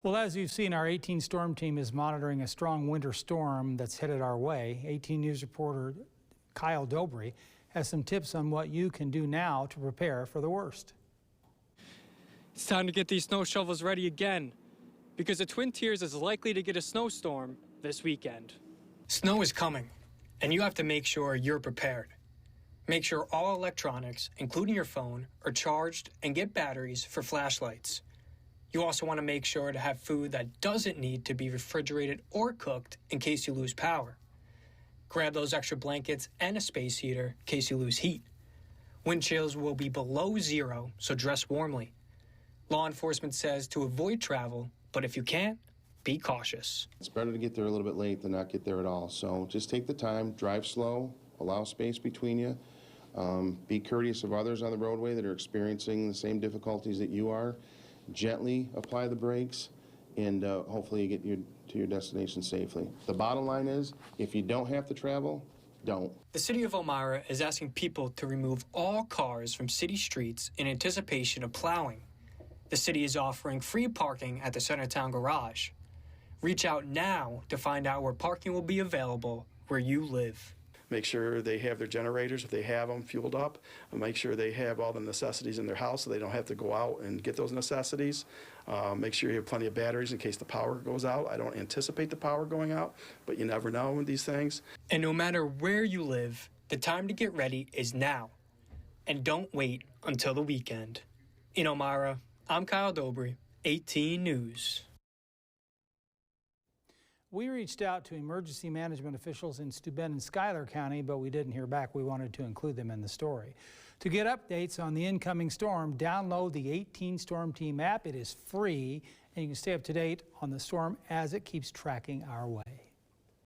Well, as you've seen, our 18 storm team is monitoring a strong winter storm that's headed our way. 18 News reporter Kyle Dobry has some tips on what you can do now to prepare for the worst. It's time to get these snow shovels ready again, because the Twin Tiers is likely to get a snowstorm this weekend. Snow is coming, and you have to make sure you're prepared. Make sure all electronics, including your phone, are charged and get batteries for flashlights. You also want to make sure to have food that doesn't need to be refrigerated or cooked in case you lose power. Grab those extra blankets and a space heater in case you lose heat. Wind chills will be below zero, so dress warmly. Law enforcement says to avoid travel, but if you can't, be cautious. It's better to get there a little bit late than not get there at all. So just take the time, drive slow, allow space between you. Be courteous of others on the roadway that are experiencing the same difficulties that you are. Gently apply the brakes, and hopefully you get to your destination safely. The bottom line is, if you don't have to travel, don't. The city of Elmira is asking people to remove all cars from city streets in anticipation of plowing. The city is offering free parking at the Centertown Garage. Reach out now to find out where parking will be available where you live. Make sure they have their generators, if they have them, fueled up. And make sure they have all the necessities in their house so they don't have to go out and get those necessities. Make sure you have plenty of batteries in case the power goes out. I don't anticipate the power going out, but you never know with these things. And no matter where you live, the time to get ready is now. And don't wait until the weekend. In Elmira, I'm Kyle Dobry, 18 News. We reached out to emergency management officials in Steuben and Schuyler County, but we didn't hear back. We wanted to include them in the story. To get updates on the incoming storm, download the 18 Storm Team app. It is free, and you can stay up to date on the storm as it keeps tracking our way.